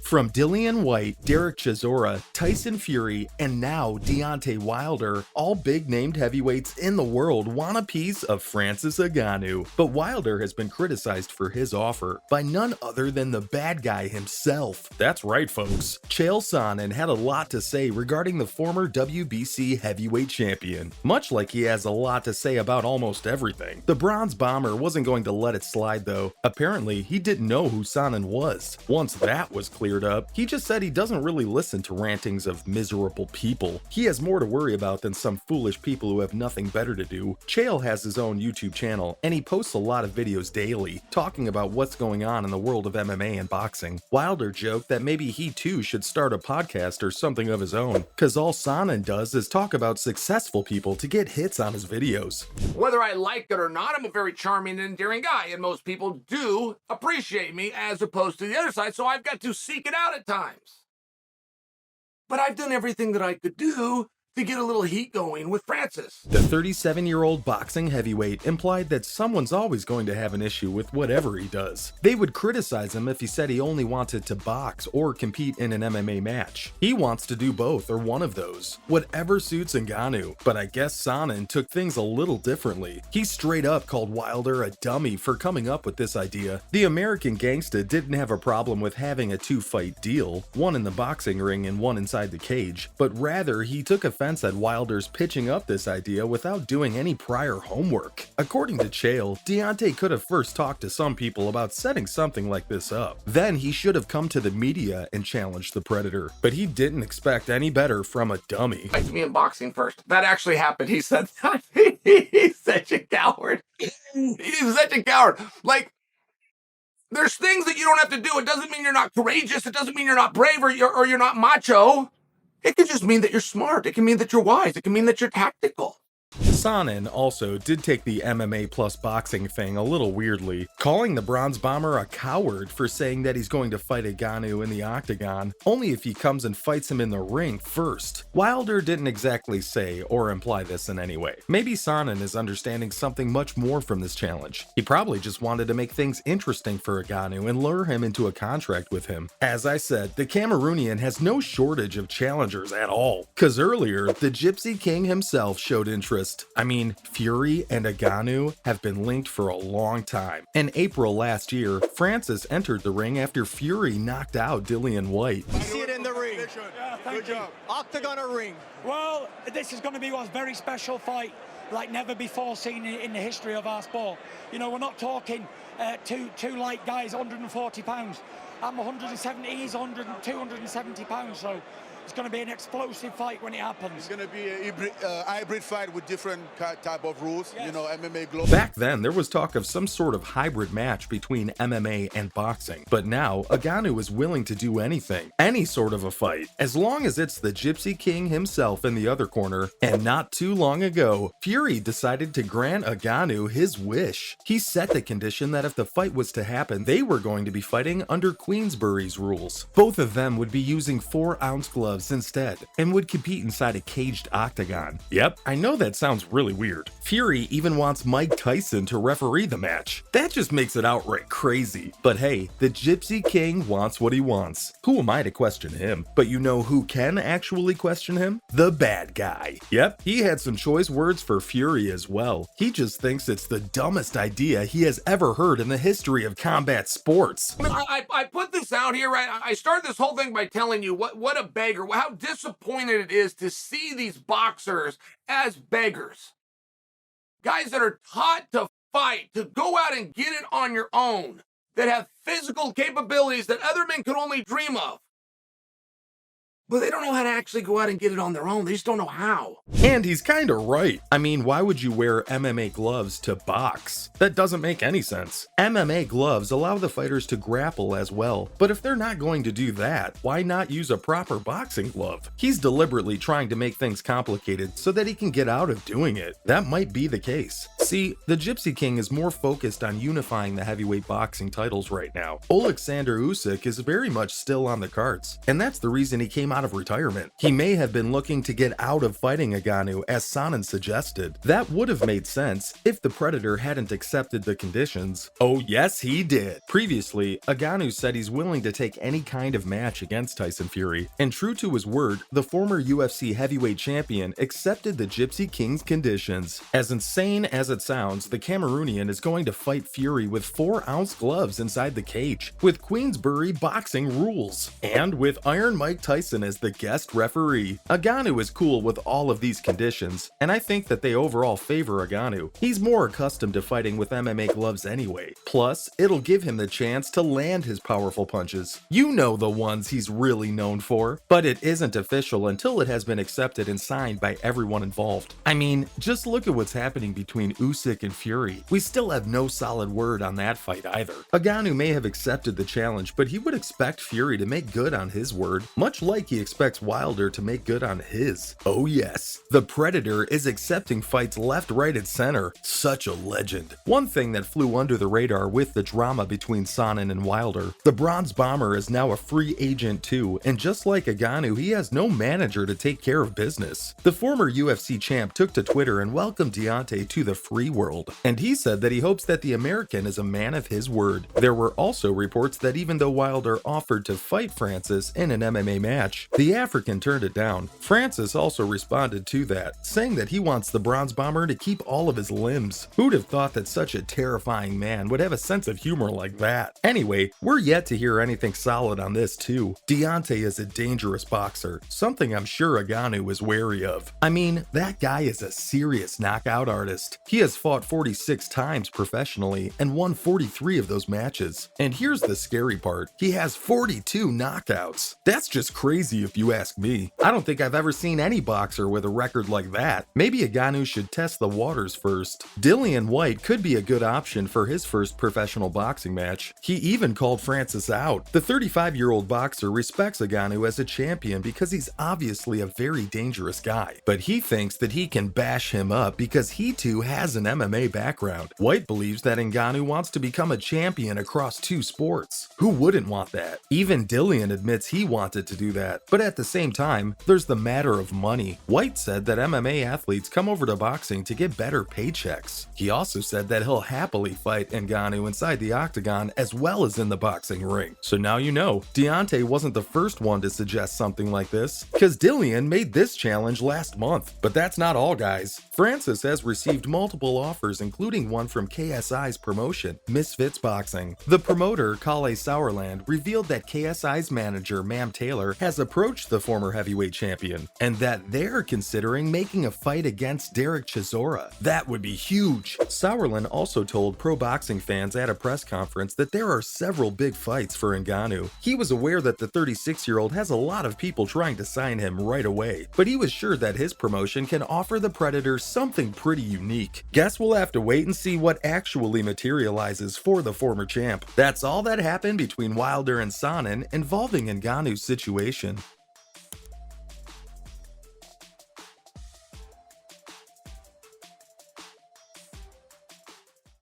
From Dillian Whyte, Derek Chisora, Tyson Fury, and now Deontay Wilder, all big-named heavyweights in the world want a piece of Francis Ngannou. But Wilder has been criticized for his offer by none other than the bad guy himself. That's right, folks. Chael Sonnen had a lot to say regarding the former WBC heavyweight champion. Much like he has a lot to say about almost everything. The Bronze Bomber wasn't going to let it slide though. Apparently, he didn't know who Sonnen was. Once that was cleared up, he just said he doesn't really listen to rantings of miserable people. He has more to worry about than some foolish people who have nothing better to do. Chael has his own YouTube channel, and he posts a lot of videos daily, talking about what's going on in the world of MMA and boxing. Wilder joked that maybe he too should start a podcast or something of his own, cause all Sonnen does is talk about successful people to get hits on his videos. Whether I like it or not, I'm a very charming and endearing guy, and most people do appreciate me as opposed to the other side, so I've got to seek it out at times. But I've done everything that I could do to get a little heat going with Francis. The 37-year-old boxing heavyweight implied that someone's always going to have an issue with whatever he does. They would criticize him if he said he only wanted to box or compete in an MMA match. He wants to do both or one of those. Whatever suits Ngannou. But I guess Sonnen took things a little differently. He straight up called Wilder a dummy for coming up with this idea. The American gangsta didn't have a problem with having a two-fight deal, one in the boxing ring and one inside the cage, but rather he took offense at Wilder's pitching up this idea without doing any prior homework. According to Chael, Deontay could have first talked to some people about setting something like this up. Then he should have come to the media and challenged the Predator. But he didn't expect any better from a dummy. Fight me in boxing first. That actually happened. He said that. He's such a coward. He's such a coward. Like, there's things that you don't have to do. It doesn't mean you're not courageous. It doesn't mean you're not brave or you're not macho. It can just mean that you're smart. It can mean that you're wise. It can mean that you're tactical. Sonnen also did take the MMA plus boxing thing a little weirdly, calling the Bronze Bomber a coward for saying that he's going to fight Ngannou in the octagon, only if he comes and fights him in the ring first. Wilder didn't exactly say or imply this in any way. Maybe Sonnen is understanding something much more from this challenge. He probably just wanted to make things interesting for Ngannou and lure him into a contract with him. As I said, the Cameroonian has no shortage of challengers at all, cause earlier, the Gypsy King himself showed interest. I mean, Fury and Ngannou have been linked for a long time. In April last year, Francis entered the ring after Fury knocked out Dillian Whyte. You see it in the ring. Yeah, thank you. Octagon or ring? Well, this is going to be a very special fight, like never before seen in the history of our sport. You know, we're not talking two light guys, 140 pounds. I'm 170, he's 270 pounds, so it's going to be an explosive fight when it happens. It's going to be a hybrid fight with different type of rules, yes. You know, MMA global. Back then, there was talk of some sort of hybrid match between MMA and boxing. But now, Ngannou is willing to do anything, any sort of a fight, as long as it's the Gypsy King himself in the other corner. And not too long ago, Fury decided to grant Ngannou his wish. He set the condition that if the fight was to happen, they were going to be fighting under Queensberry's rules. Both of them would be using 4-ounce gloves instead, and would compete inside a caged octagon. Yep, I know that sounds really weird. Fury even wants Mike Tyson to referee the match. That just makes it outright crazy. But hey, the Gypsy King wants what he wants. Who am I to question him? But you know who can actually question him? The bad guy. Yep, he had some choice words for Fury as well. He just thinks it's the dumbest idea he has ever heard in the history of combat sports. I put this out here, right? I started this whole thing by telling you what a beggar, how disappointed it is to see these boxers as beggars. Guys that are taught to fight, to go out and get it on your own, that have physical capabilities that other men could only dream of. But they don't know how to actually go out and get it on their own. They just don't know how. And he's kinda right. I mean, why would you wear MMA gloves to box? That doesn't make any sense. MMA gloves allow the fighters to grapple as well, but if they're not going to do that, why not use a proper boxing glove? He's deliberately trying to make things complicated so that he can get out of doing it. That might be the case. See, the Gypsy King is more focused on unifying the heavyweight boxing titles right now. Alexander Usyk is very much still on the cards, and that's the reason he came out of retirement. He may have been looking to get out of fighting Ngannou, as Sonnen suggested. That would have made sense if the Predator hadn't accepted the conditions. Oh yes, he did. Previously, Ngannou said he's willing to take any kind of match against Tyson Fury, and true to his word, the former UFC heavyweight champion accepted the Gypsy King's conditions. As insane as it sounds, the Cameroonian is going to fight Fury with 4-ounce gloves inside the cage, with Queensbury boxing rules, and with Iron Mike Tyson as the guest referee. Ngannou is cool with all of these conditions, and I think that they overall favor Ngannou. He's more accustomed to fighting with MMA gloves anyway. Plus, it'll give him the chance to land his powerful punches. You know, the ones he's really known for. But it isn't official until it has been accepted and signed by everyone involved. I mean, just look at what's happening between Usyk and Fury. We still have no solid word on that fight either. Ngannou may have accepted the challenge, but he would expect Fury to make good on his word, much like he expects Wilder to make good on his. Oh yes, the Predator is accepting fights left, right, and center. Such a legend. One thing that flew under the radar with the drama between Sonnen and Wilder, the Bronze Bomber is now a free agent too, and just like Ngannou, he has no manager to take care of business. The former UFC champ took to Twitter and welcomed Deontay to the free world, and he said that he hopes that the American is a man of his word. There were also reports that even though Wilder offered to fight Francis in an MMA match, the African turned it down. Francis also responded to that, saying that he wants the Bronze Bomber to keep all of his limbs. Who'd have thought that such a terrifying man would have a sense of humor like that? Anyway, we're yet to hear anything solid on this too. Deontay is a dangerous boxer, something I'm sure Ngannou is wary of. I mean, that guy is a serious knockout artist. He has fought 46 times professionally and won 43 of those matches. And here's the scary part, he has 42 knockouts. That's just crazy if you ask me. I don't think I've ever seen any boxer with a record like that. Maybe Ngannou should test the waters first. Dillian Whyte could be a good option for his first professional boxing match. He even called Francis out. The 35-year-old boxer respects Ngannou as a champion because he's obviously a very dangerous guy, but he thinks that he can bash him up because he too has an MMA background. Whyte believes that Ngannou wants to become a champion across two sports. Who wouldn't want that? Even Dillian admits he wanted to do that, but at the same time, there's the matter of money. Whyte said that MMA athletes come over to boxing to get better paychecks. He also said that he'll happily fight Ngannou inside the octagon as well as in the boxing ring. So now you know, Deontay wasn't the first one to suggest something like this, because Dillian made this challenge last month. But that's not all, guys. Francis has received multiple offers, including one from KSI's promotion, Misfits Boxing. The promoter, Kale Sauerland, revealed that KSI's manager, Mam Taylor, has approached the former heavyweight champion, and that they're considering making a fight against Derek Chisora. That would be huge. Sauerland also told pro boxing fans at a press conference that there are several big fights for Ngannou. He was aware that the 36-year-old has a lot of people trying to sign him right away, but he was sure that his promotion can offer the Predator something pretty unique. Guess we'll have to wait and see what actually materializes for the former champ. That's all that happened between Wilder and Sonnen involving Ngannou's situation.